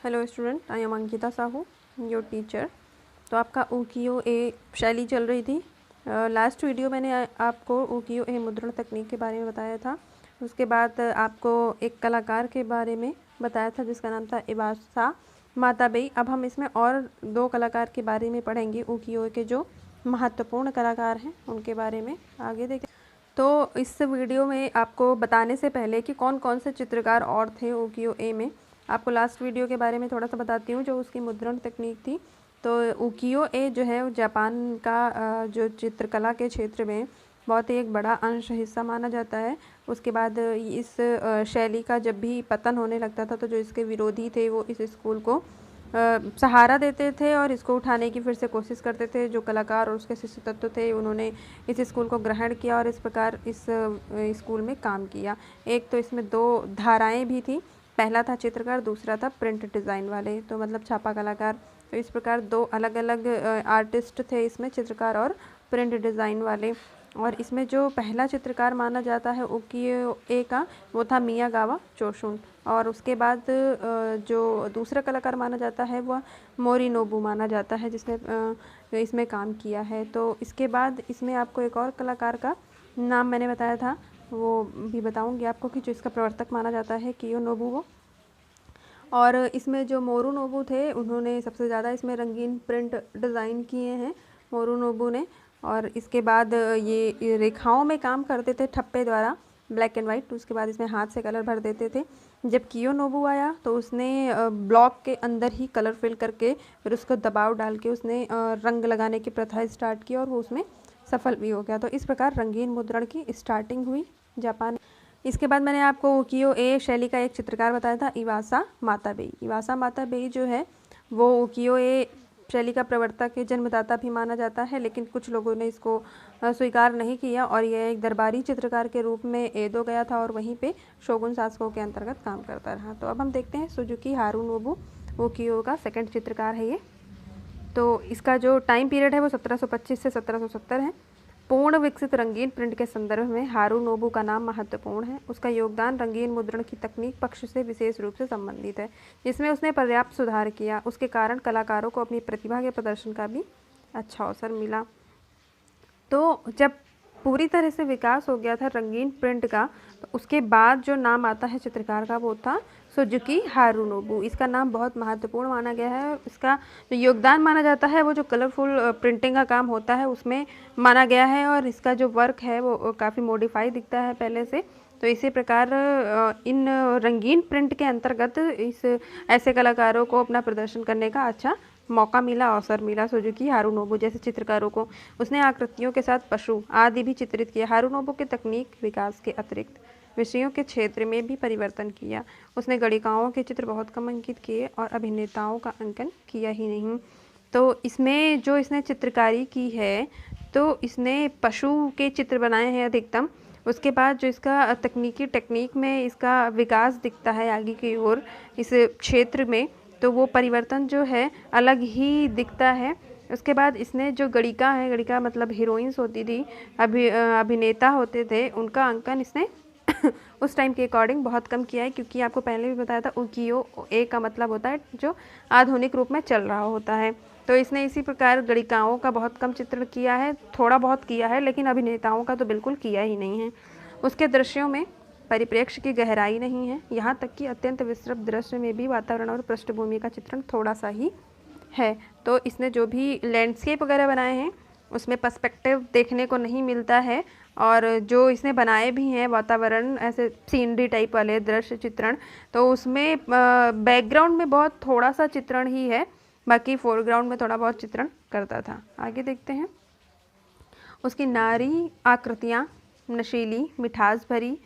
Hello student, I am Ankita Sahu, your teacher. तो आपका उकियो ए शैली चल रही थी। लास्ट वीडियो मैंने आपको उकियो ए मुद्रण तकनीक के बारे में बताया था। उसके बाद आपको एक कलाकार के बारे में बताया था जिसका नाम था इवासा माताबेई। अब हम इसमें और दो कलाकार के बारे में पढ़ेंगे, उकियो के जो महत्वपूर्ण कलाकार हैं उनके बारे में आगे देखें। तो इस वीडियो में आपको बताने से पहले कि कौन कौन से चित्रकार और थे उकियो ए में, आपको लास्ट वीडियो के बारे में थोड़ा सा बताती हूँ जो उसकी मुद्रण तकनीक थी। तो उकियो ए जो है वो जापान का जो चित्रकला के क्षेत्र में बहुत ही एक बड़ा अंश हिस्सा माना जाता है। उसके बाद इस शैली का जब भी पतन होने लगता था तो जो इसके विरोधी थे वो इस स्कूल को सहारा देते थे और इसको उठाने की फिर से कोशिश करते थे। जो कलाकार और उसके शिष्य तत्व थे उन्होंने इस स्कूल को ग्रहण किया और इस प्रकार इस स्कूल में काम किया। एक तो इसमें दो धाराएं भी थी, पहला था चित्रकार, दूसरा था प्रिंट डिज़ाइन वाले, तो मतलब छापा कलाकार। तो इस प्रकार दो अलग अलग आर्टिस्ट थे इसमें, चित्रकार और प्रिंट डिज़ाइन वाले। और इसमें जो पहला चित्रकार माना जाता है उकियो ए का वो था मियागावा चोशुन। और उसके बाद जो दूसरा कलाकार माना जाता है वह मोरिनोबू माना जाता है जिसने इसमें काम किया है। तो इसके बाद इसमें आपको एक और कलाकार का नाम मैंने बताया था, वो भी बताऊंगी आपको कि जो इसका प्रवर्तक माना जाता है कियोनोबू। और इसमें जो मोरुनोबू थे उन्होंने सबसे ज़्यादा इसमें रंगीन प्रिंट डिज़ाइन किए हैं मोरुनोबू ने। और इसके बाद ये रेखाओं में काम करते थे ठप्पे द्वारा, ब्लैक एंड वाइट। उसके बाद इसमें हाथ से कलर भर देते थे। जब कियोनोबू आया तो उसने ब्लॉक के अंदर ही कलर फिल करके फिर उसको दबाव डाल के उसने रंग लगाने की प्रथा स्टार्ट की और वो उसमें सफल भी हो गया। तो इस प्रकार रंगीन मुद्रण की स्टार्टिंग हुई जापान। इसके बाद मैंने आपको उकियो ए शैली का एक चित्रकार बताया था, इवासा माताबेई। इवासा माताबेई जो है वो उकियो ए शैली का प्रवर्तक है, जन्मदाता भी माना जाता है, लेकिन कुछ लोगों ने इसको स्वीकार नहीं किया और यह एक दरबारी चित्रकार के रूप में एदो गया था और वहीं पे शोगुन शासकों के अंतर्गत काम करता रहा। तो अब हम देखते हैं सुजुकी हारुनोबू उकियो का सेकंड चित्रकार है ये। तो इसका जो टाइम पीरियड है वो 1725 से 1770 है। पूर्ण विकसित रंगीन प्रिंट के संदर्भ में हारुनोबू का नाम महत्वपूर्ण है। उसका योगदान रंगीन मुद्रण की तकनीक पक्ष से विशेष रूप से संबंधित है, जिसमें उसने पर्याप्त सुधार किया। उसके कारण कलाकारों को अपनी प्रतिभा के प्रदर्शन का भी अच्छा अवसर मिला। तो जब पूरी तरह से विकास हो गया था रंगीन प्रिंट का, तो उसके बाद जो नाम आता है चित्रकार का वो था सुजुकी हारुनोबू। इसका नाम बहुत महत्वपूर्ण माना गया है। इसका जो योगदान माना जाता है वो जो कलरफुल प्रिंटिंग का काम होता है उसमें माना गया है और इसका जो वर्क है वो काफ़ी मॉडिफाई दिखता है पहले से। तो इसी प्रकार इन रंगीन प्रिंट के अंतर्गत इस ऐसे कलाकारों को अपना प्रदर्शन करने का अच्छा मौका मिला, अवसर मिला। सुजुकी हारुनोबू जैसे चित्रकारों को उसने आकृतियों के साथ पशु आदि भी चित्रित किया। हारुनोबू के तकनीक विकास के अतिरिक्त विषयों के क्षेत्र में भी परिवर्तन किया। उसने गणिकाओं के चित्र बहुत कम अंकित किए और अभिनेताओं का अंकन किया ही नहीं। तो इसमें जो इसने चित्रकारी की है तो इसने पशु के चित्र बनाए हैं अधिकतम। उसके बाद जो इसका टेक्निक में इसका विकास दिखता है आगे की ओर इस क्षेत्र में, तो वो परिवर्तन जो है अलग ही दिखता है। उसके बाद इसने जो गणिका है, गणिका मतलब हीरोइंस होती थी, अभिनेता होते थे, उनका अंकन इसने उस टाइम के अकॉर्डिंग बहुत कम किया है, क्योंकि आपको पहले भी बताया था उकियो ए का मतलब होता है जो आधुनिक रूप में चल रहा होता है। तो इसने इसी प्रकार गणिकाओं का बहुत कम चित्रण किया है, थोड़ा बहुत किया है, लेकिन अभिनेताओं का तो बिल्कुल किया ही नहीं है। उसके दृश्यों में परिप्रेक्ष्य की गहराई नहीं है, यहाँ तक कि अत्यंत विस्तृत दृश्य में भी वातावरण और पृष्ठभूमि का चित्रण थोड़ा सा ही है। तो इसने जो भी लैंडस्केप वगैरह बनाए हैं उसमें पर्सपेक्टिव देखने को नहीं मिलता है, और जो इसने बनाए भी हैं वातावरण ऐसे सीनरी टाइप वाले दृश्य चित्रण, तो उसमें बैकग्राउंड में बहुत थोड़ा सा चित्रण ही है, बाकी फोरग्राउंड में थोड़ा बहुत चित्रण करता था। आगे देखते हैं। उसकी नारी आकृतियाँ नशीली मिठास भरी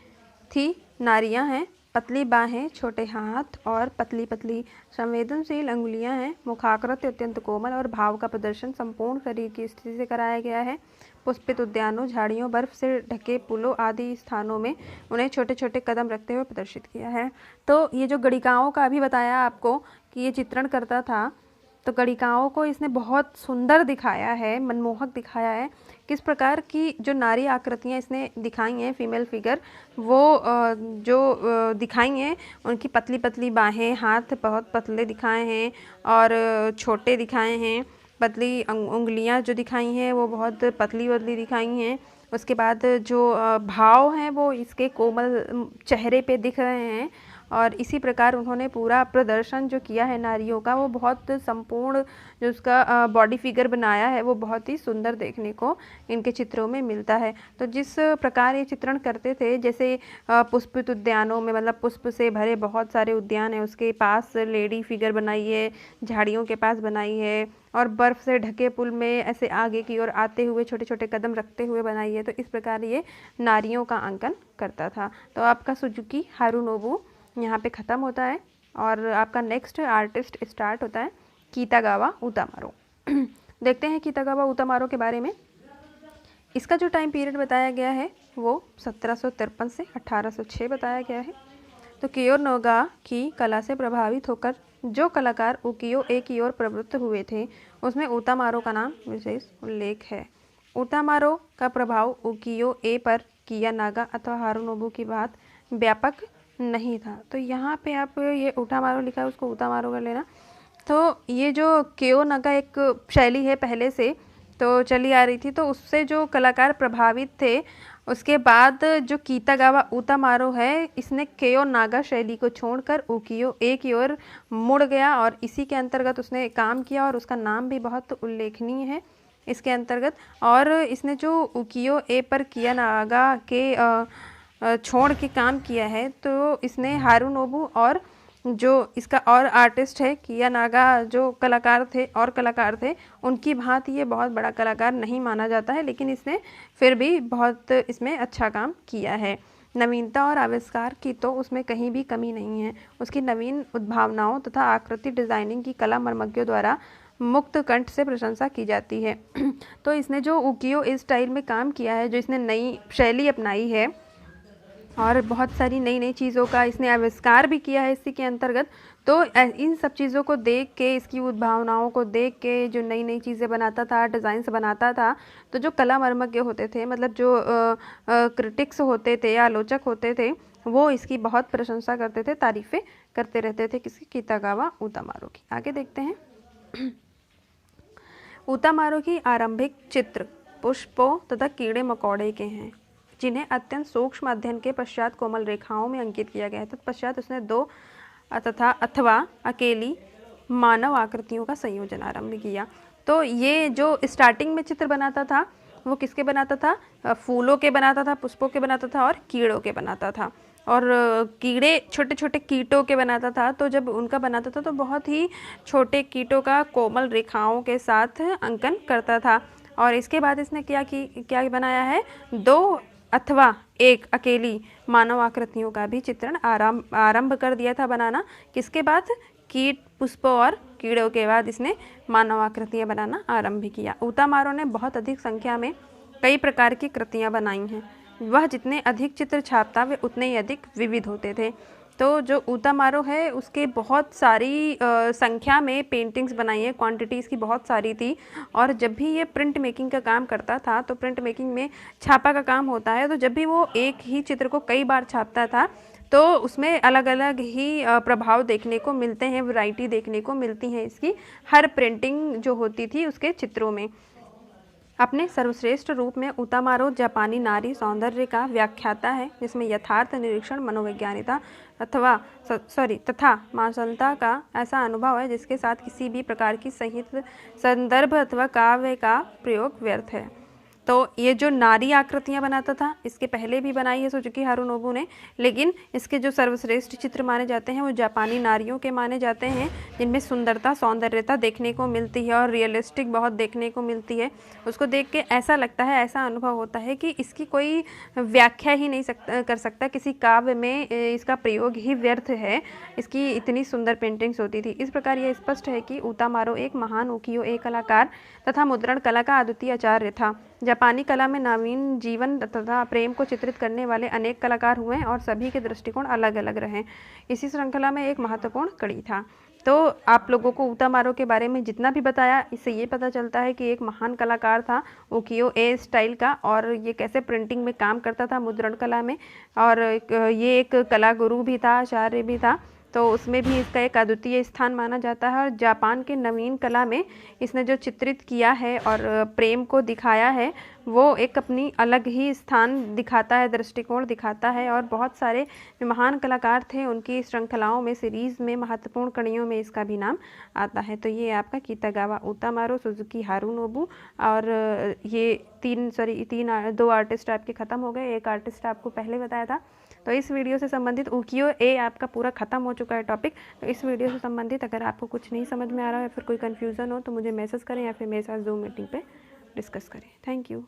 थी। नारियां हैं, पतली बाहें, छोटे हाथ और पतली पतली संवेदनशील अंगुलियां हैं। मुखाकृति अत्यंत कोमल और भाव का प्रदर्शन संपूर्ण शरीर की स्थिति से कराया गया है। पुष्पित उद्यानों, झाड़ियों, बर्फ से ढके पुलों आदि स्थानों में उन्हें छोटे छोटे कदम रखते हुए प्रदर्शित किया है। तो ये जो गणिकाओं का अभी बताया आपको कि ये चित्रण करता था, तो गणिकाओं को इसने बहुत सुंदर दिखाया है, मनमोहक दिखाया है। किस प्रकार की जो नारी आकृतियाँ इसने दिखाई हैं, फीमेल फिगर, वो दिखाई हैं, उनकी पतली पतली बाहें, हाथ बहुत पतले दिखाए हैं और छोटे दिखाए हैं, पतली उंगलियां जो दिखाई हैं वो बहुत पतली पतली दिखाई हैं। उसके बाद जो भाव हैं वो इसके कोमल चेहरे पे दिख रहे हैं और इसी प्रकार उन्होंने पूरा प्रदर्शन जो किया है नारियों का, वो बहुत संपूर्ण जो उसका बॉडी फिगर बनाया है वो बहुत ही सुंदर देखने को इनके चित्रों में मिलता है। तो जिस प्रकार ये चित्रण करते थे, जैसे पुष्पित उद्यानों में, मतलब पुष्प से भरे बहुत सारे उद्यान है, उसके पास लेडी फिगर बनाई है, झाड़ियों के पास बनाई है, और बर्फ़ से ढके पुल में ऐसे आगे की ओर आते हुए छोटे छोटे कदम रखते हुए बनाई है। तो इस प्रकार ये नारियों का अंकन करता था। तो आपका सुजुकी हारुनोबु यहाँ पे ख़त्म होता है और आपका नेक्स्ट आर्टिस्ट स्टार्ट होता है कीतागावा उतामारो। देखते हैं कीतागावा उतामारो के बारे में। इसका जो टाइम पीरियड बताया गया है वो 1753 से 1806 बताया गया है। तो कियोनोगा की कला से प्रभावित होकर जो कलाकार उकियो-ए की ओर प्रवृत्त हुए थे, उसमें उतामारो का नाम विशेष उल्लेख है। उतामारो का प्रभाव उकियो-ए पर कियानागा अथवा हारुनोबु की बात व्यापक नहीं था। तो यहाँ पे आप ये उतामारो लिखा है, उसको उतामारो कर लेना। तो ये जो कियोनागा एक शैली है पहले से तो चली आ रही थी, तो उससे जो कलाकार प्रभावित थे, उसके बाद जो कीतागावा उतामारो है, इसने कियोनागा शैली को छोड़कर उकियो-ए की ओर मुड़ गया और इसी के अंतर्गत उसने काम किया और उसका नाम भी बहुत उल्लेखनीय है इसके अंतर्गत। और इसने जो उकियो-ए पर कियानागा के छोड़ के काम किया है, तो इसने हारुनोबु और जो इसका और आर्टिस्ट है कियानागा जो कलाकार थे उनकी भांति ये बहुत बड़ा कलाकार नहीं माना जाता है, लेकिन इसने फिर भी बहुत इसमें अच्छा काम किया है। नवीनता और आविष्कार की तो उसमें कहीं भी कमी नहीं है। उसकी नवीन उद्भावनाओं तथा आकृति डिज़ाइनिंग की कला मर्मज्ञों द्वारा मुक्त कंठ से प्रशंसा की जाती है। तो इसने जो उकियो इस स्टाइल में काम किया है, जो इसने नई शैली अपनाई है और बहुत सारी नई नई चीज़ों का इसने आविष्कार भी किया है इसी के अंतर्गत, तो इन सब चीज़ों को देख के, इसकी उद्भावनाओं को देख के, जो नई नई चीज़ें बनाता था, डिज़ाइंस बनाता था, तो जो कला मर्मज्ञ होते थे, मतलब जो क्रिटिक्स होते थे, आलोचक होते थे, वो इसकी बहुत प्रशंसा करते थे, तारीफ़ें करते रहते थे किसी कीतागावा उतामारो की। आगे देखते हैं। उतामारो की आरंभिक चित्र पुष्पों तथा कीड़े मकोड़े के हैं, जिन्हें अत्यंत सूक्ष्म अध्ययन के पश्चात कोमल रेखाओं में अंकित किया गया है। तत्पश्चात उसने दो अथवा अकेली मानव आकृतियों का संयोजन आरंभ किया। तो ये जो स्टार्टिंग में चित्र बनाता था वो किसके बनाता था? फूलों के बनाता था, पुष्पों के बनाता था और कीड़ों के बनाता था। और कीड़े छोटे छोटे कीटों के बनाता था। तो जब उनका बनाता था तो बहुत ही छोटे कीटों का कोमल रेखाओं के साथ अंकन करता था। और इसके बाद इसने क्या बनाया है? दो अथवा एक अकेली मानव आकृतियों का भी चित्रण आरंभ कर दिया था बनाना। किसके बाद? कीट, पुष्पों और कीड़ों के बाद इसने मानव आकृतियाँ बनाना आरंभ किया। उतामारो ने बहुत अधिक संख्या में कई प्रकार की कृतियाँ बनाई हैं। वह जितने अधिक चित्र छापता वे उतने ही अधिक विविध होते थे। तो जो उतामारो है उसके बहुत सारी संख्या में पेंटिंग्स बनाई है, क्वांटिटीज़ की बहुत सारी थी। और जब भी ये प्रिंट मेकिंग का काम करता था, तो प्रिंट मेकिंग में छापा का काम होता है, तो जब भी वो एक ही चित्र को कई बार छापता था तो उसमें अलग अलग ही प्रभाव देखने को मिलते हैं, वैरायटी देखने को मिलती हैं इसकी हर प्रिंटिंग जो होती थी उसके चित्रों में। अपने सर्वश्रेष्ठ रूप में उतामारो जापानी नारी सौंदर्य का व्याख्याता है, जिसमें यथार्थ निरीक्षण, मनोवैज्ञानिकता तथा मानसलता का ऐसा अनुभव है जिसके साथ किसी भी प्रकार की संहित संदर्भ अथवा काव्य का प्रयोग व्यर्थ है। तो ये जो नारी आकृतियाँ बनाता था, इसके पहले भी बनाई है सुजुकी हारुनोबु ने, लेकिन इसके जो सर्वश्रेष्ठ चित्र माने जाते हैं वो जापानी नारियों के माने जाते हैं, जिनमें सुंदरता, सौंदर्यता देखने को मिलती है और रियलिस्टिक बहुत देखने को मिलती है। उसको देख के ऐसा लगता है, ऐसा अनुभव होता है कि इसकी कोई व्याख्या ही नहीं कर सकता, किसी काव्य में इसका प्रयोग ही व्यर्थ है, इसकी इतनी सुंदर पेंटिंग्स होती थी। इस प्रकार यह स्पष्ट है कि उतामारो एक महान उकियो-ए कलाकार तथा मुद्रण कला का अद्वितीय आचार्य था। जापानी कला में नवीन जीवन तथा प्रेम को चित्रित करने वाले अनेक कलाकार हुए और सभी के दृष्टिकोण अलग अलग रहे। इसी श्रृंखला में एक महत्वपूर्ण कड़ी था। तो आप लोगों को उतामारो के बारे में जितना भी बताया, इससे ये पता चलता है कि एक महान कलाकार था उकियो ए स्टाइल का, और ये कैसे प्रिंटिंग में काम करता था, मुद्रण कला में, और ये एक कला गुरु भी था, आचार्य भी था, तो उसमें भी इसका एक अद्वितीय स्थान माना जाता है। और जापान के नवीन कला में इसने जो चित्रित किया है और प्रेम को दिखाया है, वो एक अपनी अलग ही स्थान दिखाता है, दृष्टिकोण दिखाता है। और बहुत सारे जो महान कलाकार थे उनकी श्रृंखलाओं में, सीरीज़ में, महत्वपूर्ण कड़ियों में इसका भी नाम आता है। तो ये आपका कितागावा उतामारो, सुजुकी हारुनोबु, और ये दो आर्टिस्ट आपके ख़त्म हो गए, एक आर्टिस्ट आपको पहले बताया था। तो इस वीडियो से संबंधित उकियो ए आपका पूरा ख़त्म हो चुका है टॉपिक। तो इस वीडियो से संबंधित अगर आपको कुछ नहीं समझ में आ रहा है या फिर कोई कन्फ्यूज़न हो तो मुझे मैसेज करें या फिर मेरे साथ ज़ूम मीटिंग पे डिस्कस करें। Thank you.